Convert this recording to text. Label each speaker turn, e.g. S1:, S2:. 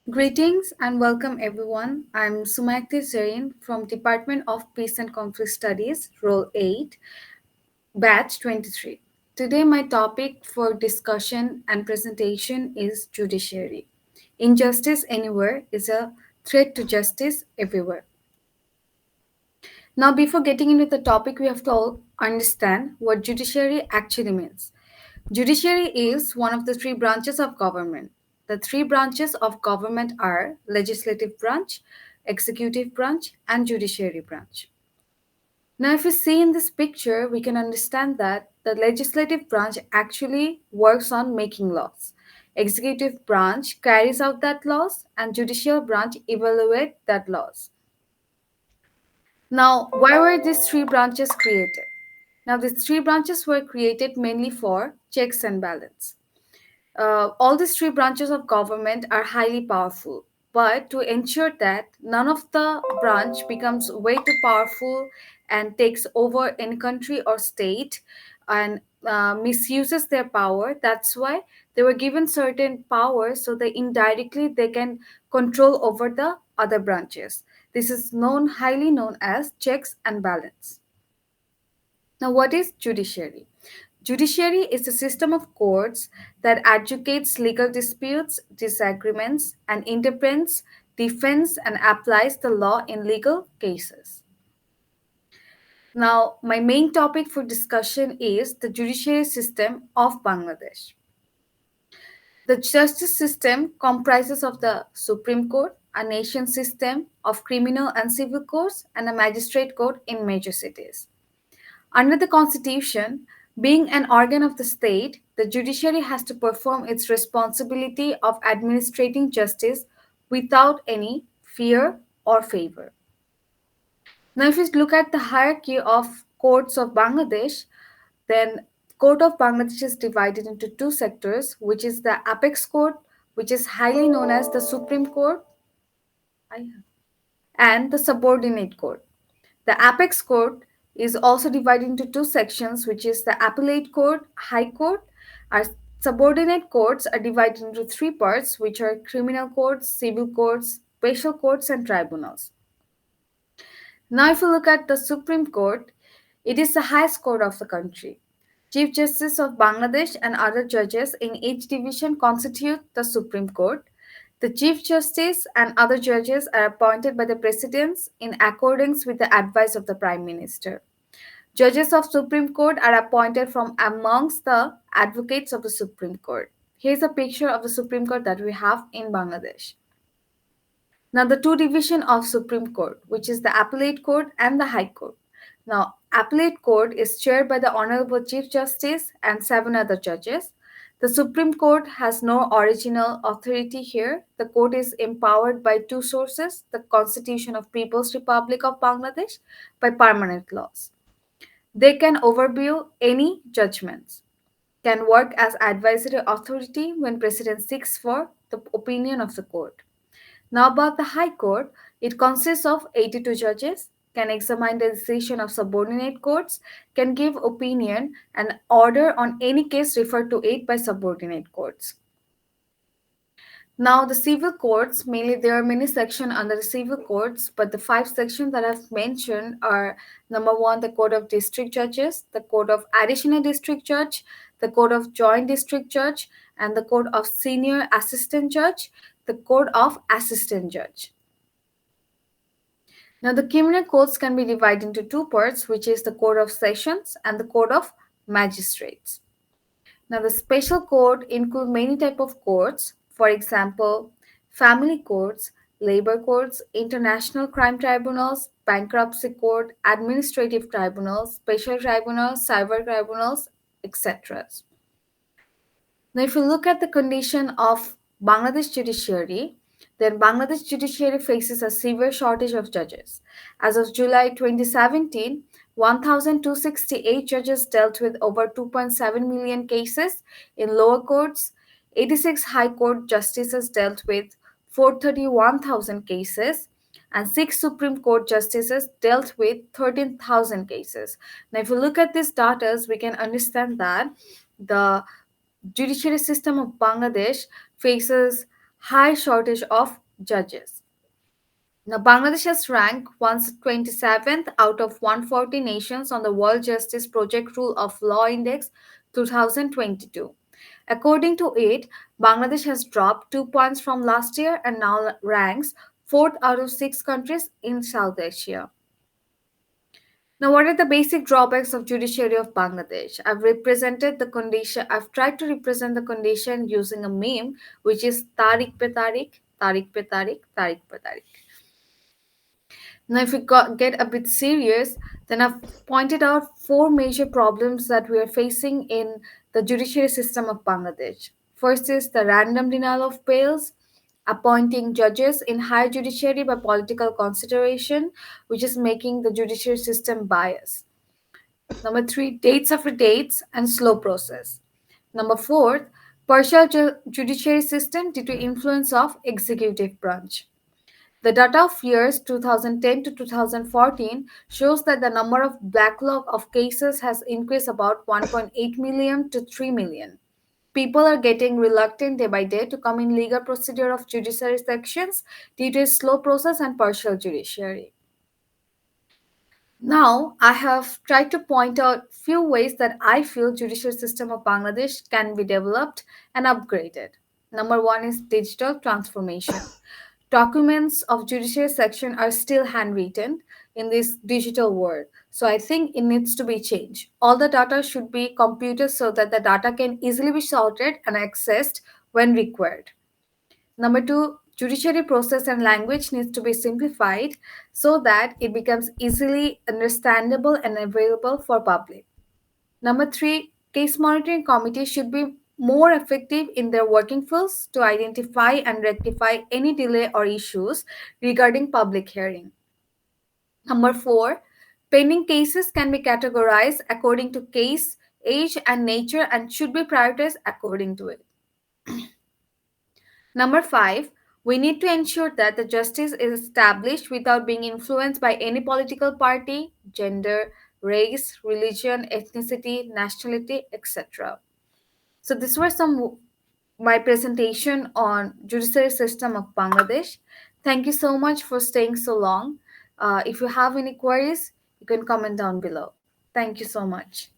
S1: Greetings and welcome everyone. I'm Sumaya Zerin from Department of Peace and Conflict Studies, Role 8, Batch 23. Today my topic for discussion and presentation is Judiciary. Injustice anywhere is a threat to justice everywhere. Now before getting into the topic, we have to all understand what judiciary actually means. Judiciary is one of the three branches of government. The three branches of government are legislative branch, executive branch, and judiciary branch. Now, if we see in this picture, we can understand that the legislative branch actually works on making laws. Executive branch carries out that laws, and judicial branch evaluate that laws. Now, why were these three branches created? Now, these three branches were created mainly for checks and balance. All these three branches of government are highly powerful, but to ensure that none of the branch becomes way too powerful and takes over any country or state and misuses their power, that's why they were given certain powers so that indirectly they can control over the other branches. This is highly known as checks and balance. Now, what is judiciary? Judiciary is a system of courts that adjudicates legal disputes, disagreements, and interprets, defends, and applies the law in legal cases. Now, my main topic for discussion is the judiciary system of Bangladesh. The justice system comprises of the Supreme Court, a nation system of criminal and civil courts, and a magistrate court in major cities. Under the Constitution, being an organ of the state, the judiciary has to perform its responsibility of administrating justice without any fear or favor. Now, if we look at the hierarchy of courts of Bangladesh, then Court of Bangladesh is divided into two sectors, which is the apex court, which is highly known as the Supreme Court, and the subordinate court. The apex court is also divided into two sections, which is the appellate court, high court. Our subordinate courts are divided into three parts, which are criminal courts, civil courts, special courts, and tribunals. Now, if you look at the Supreme Court, it is the highest court of the country. Chief Justice of Bangladesh and other judges in each division constitute the Supreme Court. The Chief Justice and other judges are appointed by the presidents in accordance with the advice of the Prime Minister. Judges of Supreme Court are appointed from amongst the advocates of the Supreme Court. Here's a picture of the Supreme Court that we have in Bangladesh. Now, the two division of Supreme Court, which is the Appellate Court and the High Court. Now, Appellate Court is chaired by the Honorable Chief Justice and seven other judges. The Supreme Court has no original authority here. The court is empowered by two sources, the Constitution of People's Republic of Bangladesh by permanent laws. They can overview any judgments, can work as advisory authority when President seeks for the opinion of the court. Now, about the High Court, it consists of 82 judges, can examine the decision of subordinate courts, can give opinion and order on any case referred to it by subordinate courts. Now, the civil courts, mainly there are many sections under the civil courts, but the five sections that I've mentioned are number one, the Court of District Judges, the Court of Additional District Judge, the Court of Joint District Judge, and the Court of Senior Assistant Judge, the Court of Assistant Judge. Now, the criminal courts can be divided into two parts, which is the Court of Sessions and the Court of Magistrates. Now, the special court include many type of courts, for example, family courts, labor courts, international crime tribunals, bankruptcy court, administrative tribunals, special tribunals, cyber tribunals, etc. Now, if you look at the condition of Bangladesh judiciary, then Bangladesh judiciary faces a severe shortage of judges. As of July 2017, 1,268 judges dealt with over 2.7 million cases in lower courts. 86 high court justices dealt with 431,000 cases, and 6 Supreme Court justices dealt with 13,000 cases. Now, if you look at these data, we can understand that the judiciary system of Bangladesh faces high shortage of judges. Now, Bangladesh has ranked 127th out of 140 nations on the World Justice Project Rule of Law Index 2022. According to it, Bangladesh has dropped 2 points from last year and now ranks 4th out of 6 countries in South Asia. Now, what are the basic drawbacks of judiciary of Bangladesh? I've tried to represent the condition using a meme, which is Tariq pe Tariq, Tariq pe Tariq, Tariq pe Tariq. Now, if we get a bit serious, then I've pointed out four major problems that we are facing in the judiciary system of Bangladesh. First is the random denial of bails, appointing judges in higher judiciary by political consideration, which is making the judiciary system biased. Number three, dates after dates and slow process. Number four, partial judiciary system due to influence of executive branch. The data of years 2010 to 2014 shows that the number of backlog of cases has increased about 1.8 million to 3 million. People are getting reluctant day by day to come in legal procedure of judiciary sections due to a slow process and partial judiciary. Now, I have tried to point out few ways that I feel judicial system of Bangladesh can be developed and upgraded. Number one is digital transformation. Documents of judiciary section are still handwritten in this digital world. So I think it needs to be changed. All the data should be computed so that the data can easily be sorted and accessed when required. Number two, judiciary process and language needs to be simplified so that it becomes easily understandable and available for public. Number three, case monitoring committees should be more effective in their working fields to identify and rectify any delay or issues regarding public hearing. Number four, pending cases can be categorized according to case, age, and nature and should be prioritized according to it. Number five, we need to ensure that the justice is established without being influenced by any political party, gender, race, religion, ethnicity, nationality, etc. So this was my presentation on judiciary system of Bangladesh. Thank you so much for staying so long. If you have any queries, you can comment down below. Thank you so much.